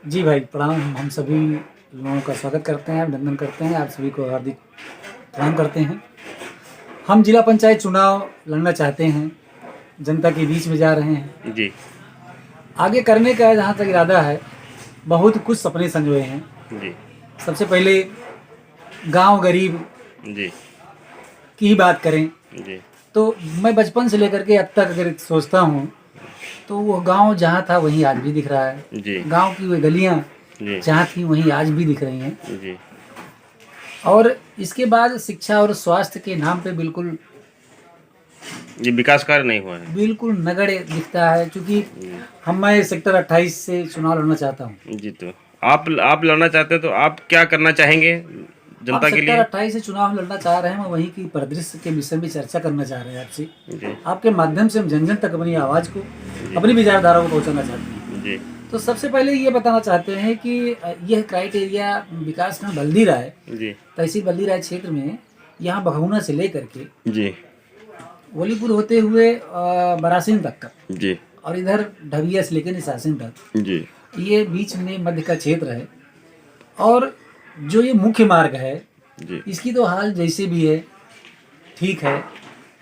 जी भाई प्रणाम। हम सभी लोगों का स्वागत करते हैं, अभिनंदन करते हैं, आप सभी को हार्दिक प्रणाम करते हैं। हम जिला पंचायत चुनाव लड़ना चाहते हैं, जनता के बीच में जा रहे हैं। जी आगे करने का जहाँ तक इरादा है, बहुत कुछ सपने संजोए हैं। जी सबसे पहले गांव गरीब जी की ही बात करें जी तो मैं बचपन से लेकर के अब तक अगर सोचता हूँ तो वो गांव जहाँ था वहीं आज भी दिख रहा है। जी गांव की वो गलियाँ जी जहाँ थी वहीं आज भी दिख रही हैं। जी और इसके बाद शिक्षा और स्वास्थ्य के नाम पे बिल्कुल ये विकास कार्य नहीं हुआ है। बिल्कुल नगण्य दिखता है, क्योंकि मैं सेक्टर 28 से चुनाव लड़ना चाहता हूँ। जी तो आप लड़ना चाहते हैं तो आप क्या करना चाहेंगे आप जनता के सेक्टर लिए? 28 से चुनाव लड़ना चाह रहे हैं, मैं वहीं की परिदृश्य के विषय में चर्चा करना चाह रहे हैं आपसे। जी आपके माध्यम से हम जन जन तक अपनी आवाज़ को, जी अपनी विचारधारा को पहुँचाना चाहते हैं। जी तो सबसे पहले ये बताना चाहते हैं कि यह क्राइटेरिया विकासखंड बल्दी राय, जी तहसील बल्दी राय क्षेत्र में, यहाँ बघौना से लेकर के जी वलीपुर होते हुए बरासिन तक का, जी और इधर ढबिया से लेकर निशासिन तक, जी ये बीच में मध्य का क्षेत्र है। और जो ये मुख्य मार्ग है, जी इसकी तो हाल जैसे भी है ठीक है,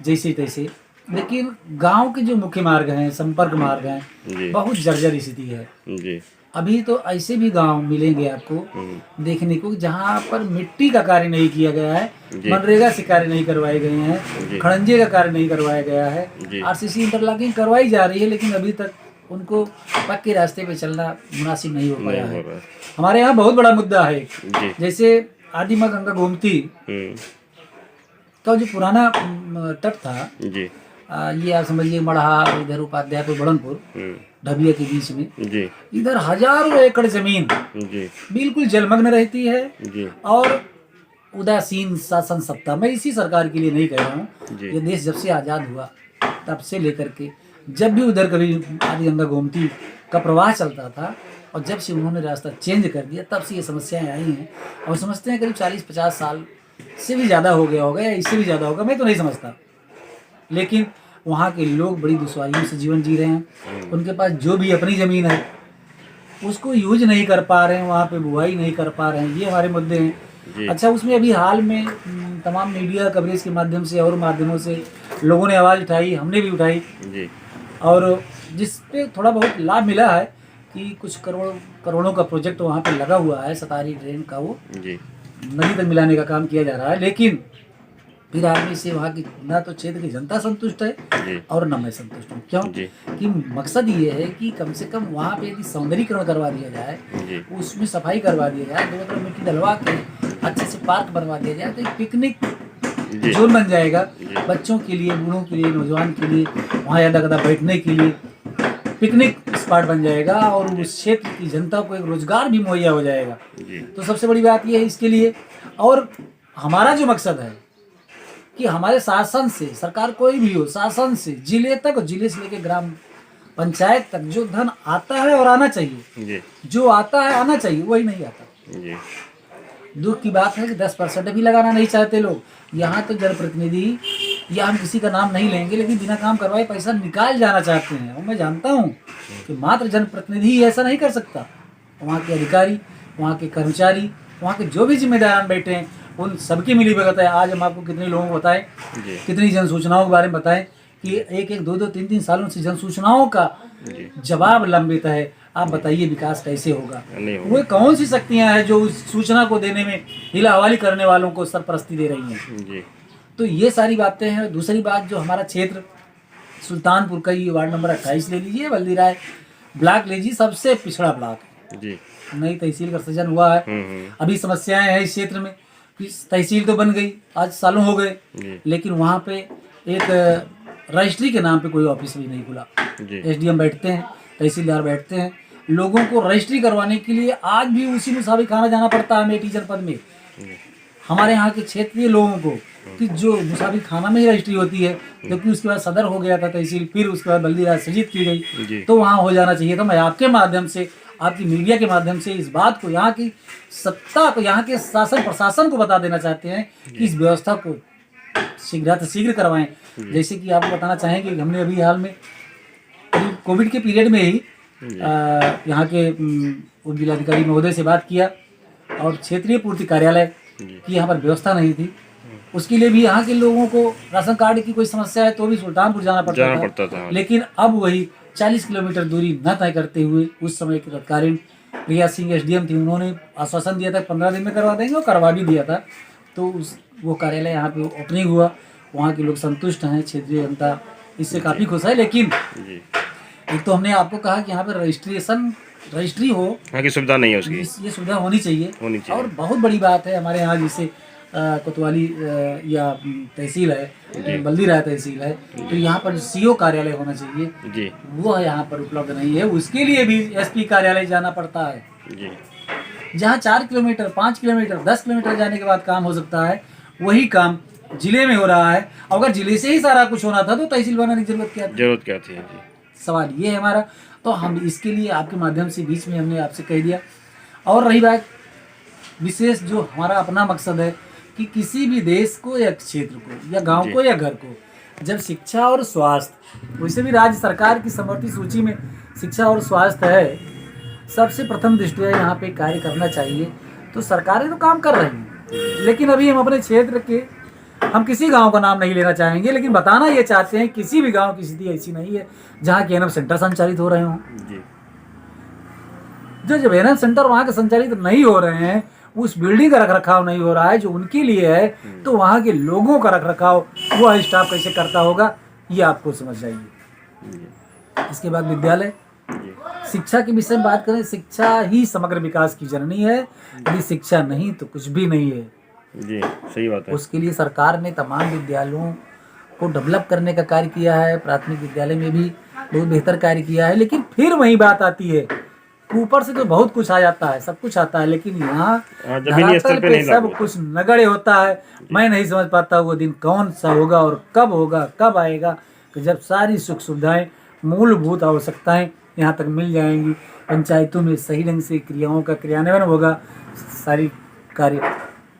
जैसे तैसे, लेकिन गांव के जो मुख्य मार्ग हैं, संपर्क मार्ग हैं, जी बहुत जर्जर स्थिति है। जी अभी तो ऐसे भी गांव मिलेंगे आपको देखने को जहां पर मिट्टी का कार्य नहीं किया गया है, जी। मनरेगा से कार्य नहीं करवाए गए जी। हैं, खड़ंजे का कार्य नहीं करवाया गया है, जी। आरसीसी इंटरलॉकिंग करवाई जा रही है, लेकिन अभी तक उनको पक्के रास्ते पे चलना मुनासिब नहीं हो पाया है। हमारे यहाँ बहुत बड़ा मुद्दा है, जी जैसे आदि माँ गंगा गोमती का जो पुराना तट था, जी ये आप समझिए मढ़ा, इधर उपाध्यायपुर, बड़नपुर, ढबिया के बीच में, जी इधर हजारों एकड़ जमीन जी बिल्कुल जलमग्न रहती है। जी और उदासीन शासन सत्ता, मैं इसी सरकार के लिए नहीं कह रहा हूँ, जी। ये देश जब से आज़ाद हुआ तब से लेकर के जब भी उधर कभी आदि गंगा गोमती का प्रवाह चलता था, और जब से उन्होंने रास्ता चेंज कर दिया तब से ये समस्याएं आई हैं। और समझते हैं करीब 40-50 साल से भी ज़्यादा हो गया होगा, या इससे भी ज़्यादा होगा, मैं तो नहीं समझता। लेकिन वहाँ के लोग बड़ी दुश्वारियों से जीवन जी रहे हैं। उनके पास जो भी अपनी ज़मीन है उसको यूज नहीं कर पा रहे हैं, वहाँ पे बुआई नहीं कर पा रहे हैं, ये हमारे मुद्दे हैं। अच्छा, उसमें अभी हाल में तमाम मीडिया कवरेज के माध्यम से और माध्यमों से लोगों ने आवाज़ उठाई, हमने भी उठाई जी। और जिस पे थोड़ा बहुत लाभ मिला है कि कुछ करोड़ों का प्रोजेक्ट वहाँ पे लगा हुआ है, सतारी ड्रेन का वो जी नदी तक मिलाने का काम किया जा रहा है। लेकिन फिर आदमी से वहाँ की ना तो क्षेत्र की जनता संतुष्ट है और न मैं संतुष्ट हूँ। क्यों? कि मकसद ये है कि कम से कम वहाँ पे यदि सौंदर्यीकरण करवा दिया जाए, उसमें सफाई करवा दिया जाए, दोनों तरफ मिट्टी डलवा के अच्छे से पार्क बनवा दिया जाए, तो एक पिकनिक जोन बन जाएगा बच्चों के लिए, बूढ़ों के लिए, नौजवान के लिए, वहाँ ज़्यादा ज़्यादा बैठने के लिए पिकनिक स्पॉट बन जाएगा, और उस क्षेत्र की जनता को एक रोजगार भी मुहैया हो जाएगा। तो सबसे बड़ी बात यह है इसके लिए। और हमारा जो मकसद है कि हमारे शासन से, सरकार कोई भी हो, शासन से जिले तक, जिले से लेकर ग्राम पंचायत तक जो धन आता है और आना चाहिए, जो आता है आना चाहिए, वही नहीं आता। दुख की बात है कि 10% भी लगाना नहीं चाहते लोग। यहाँ तो जनप्रतिनिधि, या हम किसी का नाम नहीं लेंगे, लेकिन बिना काम करवाए पैसा निकाल जाना चाहते हैं। और मैं जानता हूँ कि मात्र जनप्रतिनिधि ऐसा नहीं कर सकता, वहाँ के अधिकारी, वहाँ के कर्मचारी, वहाँ के जो भी जिम्मेदार बैठे हैं, उन सबकी मिली भगत है। आज हम आपको कितने लोगों को बताएं, कितनी जन सूचनाओं के बारे में बताएं कि 1-1, 2-2, 3-3 सालों से जन सूचनाओं का जवाब लंबित है। आप बताइए विकास कैसे होगा? वो कौन सी शक्तियां हैं जो उस सूचना को देने में हिला हवाली करने वालों को सरपरस्ती दे रही हैं? तो ये सारी बातें हैं। दूसरी बात, जो हमारा क्षेत्र सुल्तानपुर का ये वार्ड नंबर 28 ले लीजिए, बल्दी राय ब्लॉक ले लीजिए, सबसे पिछड़ा ब्लॉक है। नई तहसील का सृजन हुआ है, अभी समस्याएं हैं इस क्षेत्र में। तहसील तो बन गई, आज सालों हो गए, लेकिन वहाँ पे एक रजिस्ट्री के नाम पे कोई ऑफिस भी नहीं खुला। एसडीएम बैठते हैं, तहसीलदार बैठते हैं, लोगों को रजिस्ट्री करवाने के लिए आज भी उसी मुसाफिर खाना जाना पड़ता है अमेठी जनपद में। हमारे यहाँ के क्षेत्रीय लोगों को कि जो मुसाफिर खाना में ही रजिस्ट्री होती है, क्योंकि उसके बाद सदर हो गया था तहसील, फिर उसके बाद बल्दी राय सृजित की गई, तो वहाँ हो जाना चाहिए था। मैं आपके माध्यम से, आपकी मीडिया के माध्यम से इस बात को, यहाँ की सत्ता को, यहाँ के शासन प्रशासन को बता देना चाहते हैं कि इस व्यवस्था को शीघ्र करवाएं। जैसे कि आपको बताना चाहेंगे कि हमने अभी हाल में कोविड के पीरियड में ही यहाँ के उप जिलाधिकारी महोदय से बात किया और क्षेत्रीय पूर्ति कार्यालय की यहाँ पर व्यवस्था नहीं थी। उसके लिए भी यहाँ के लोगों को राशन कार्ड की कोई समस्या है तो भी सुल्तानपुर जाना पड़ता था। लेकिन अब वही 40 किलोमीटर दूरी न तय करते हुए उस समय के तत्कालीन प्रिया सिंह एसडीएम थी, उन्होंने आश्वासन दिया था 15 दिन में करवा देंगे और करवा भी दिया था। तो वो कार्यालय यहाँ पे ओपनिंग हुआ, वहाँ के लोग संतुष्ट हैं, क्षेत्रीय जनता इससे काफ़ी खुश है। लेकिन एक तो हमने आपको कहा कि यहाँ पे रजिस्ट्री हो, यहाँ की सुविधा नहीं है उसकी, ये सुविधा होनी चाहिए। और बहुत बड़ी बात है हमारे यहाँ जैसे कोतवाली या तहसील है, बल्दी राय तहसील है, तो यहाँ पर सीओ कार्यालय होना चाहिए, वो यहाँ पर उपलब्ध नहीं है। उसके लिए भी एसपी कार्यालय जाना पड़ता है, जहाँ 4 किलोमीटर 5 किलोमीटर 10 किलोमीटर जाने के बाद काम हो सकता है, वही काम जिले में हो रहा है। अगर जिले से ही सारा कुछ होना था तो तहसील बनाने की जरूरत क्या थी? सवाल ये है हमारा। तो हम इसके लिए आपके माध्यम से बीच में हमने आपसे कह दिया। और रही बात विशेष, जो हमारा अपना मकसद है कि किसी भी देश को या क्षेत्र को या गांव को या घर को जब शिक्षा और स्वास्थ्य, वैसे भी राज्य सरकार की समवर्ती सूची में शिक्षा और स्वास्थ्य है, सबसे प्रथम दृष्टया यहाँ पे कार्य करना चाहिए। तो सरकारें तो काम कर रही हैं, लेकिन अभी हम अपने क्षेत्र के, हम किसी गांव का नाम नहीं लेना चाहेंगे, लेकिन बताना ये चाहते हैं किसी भी गांव की स्थिति ऐसी नहीं है जहाँ के एनएम सेंटर संचालित हो रहे हों। जो जब एनएम सेंटर वहाँ के संचालित नहीं हो रहे हैं, उस बिल्डिंग का रखरखाव नहीं हो रहा है जो उनके लिए है, तो वहाँ के लोगों का रखरखाव वो स्टाफ कैसे करता होगा, ये आपको समझ जाइए। इसके बाद विद्यालय, शिक्षा के विषय में बात करें, शिक्षा ही समग्र विकास की जननी है। यदि शिक्षा नहीं तो कुछ भी नहीं है। जी, सही बात है। उसके लिए सरकार ने तमाम विद्यालयों को डेवलप करने का कार्य किया है, प्राथमिक विद्यालय में भी बहुत बेहतर कार्य किया है। लेकिन फिर वही बात आती है, ऊपर से तो बहुत कुछ आ जाता है, सब कुछ आता है, लेकिन यहाँ धरातल पे सब कुछ नगण्य होता है। मैं नहीं समझ पाता वो दिन कौन सा होगा और कब आएगा कि जब सारी सुख सुविधाएं, मूलभूत आवश्यकताएं यहाँ तक मिल जाएंगी, पंचायतों में सही ढंग से क्रियाओं का क्रियान्वयन होगा, सारी कार्य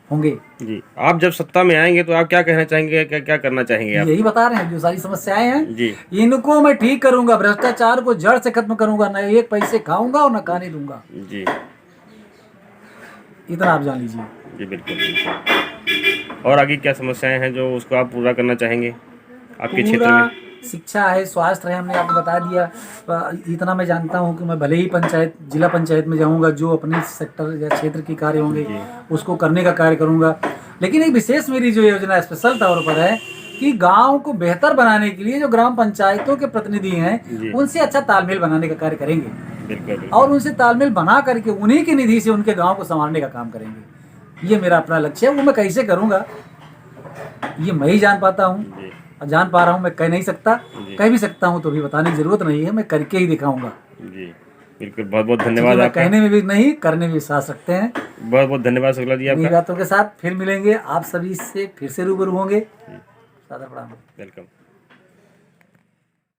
होंगे। जी, आप जब सत्ता में आएंगे तो आप क्या कहना चाहेंगे, क्या करना चाहेंगे आप? यही बता रहे हैं, जो सारी समस्याएं हैं जी, इनको मैं ठीक करूंगा, भ्रष्टाचार को जड़ से खत्म करूंगा, न एक पैसे खाऊंगा और न खाने दूंगा जी। इतना आप जान लीजिए। जी बिल्कुल। और आगे क्या समस्याएं हैं जो उसको आप पूरा करना चाहेंगे आपके क्षेत्र में? शिक्षा है, स्वास्थ्य है, हमने आपको बता दिया। इतना मैं जानता हूँ कि मैं भले ही जिला पंचायत में जाऊँगा, जो अपने सेक्टर या क्षेत्र के कार्य होंगे उसको करने का कार्य करूँगा। लेकिन एक विशेष मेरी जो योजना स्पेशल तौर पर है कि गांव को बेहतर बनाने के लिए जो ग्राम पंचायतों के प्रतिनिधि हैं उनसे अच्छा तालमेल बनाने का कार्य करेंगे और उनसे तालमेल बना करके उन्हीं की निधि से उनके गाँव को संभालने का काम करेंगे। ये मेरा अपना लक्ष्य है। वो मैं कैसे करूँगा ये मैं ही जान पाता हूँ, जान पा रहा हूँ। मैं कह नहीं सकता, कह भी सकता हूँ तो भी बताने की जरूरत नहीं है, मैं करके ही दिखाऊंगा। जी बिल्कुल, बहुत बहुत धन्यवाद आपका। कहने में भी नहीं, करने में विश्वास रखते हैं। बहुत बहुत धन्यवाद शुक्ला जी आपका। बातों के साथ फिर मिलेंगे, आप सभी से फिर से रूबरू होंगे। सादर प्रणाम। वेलकम।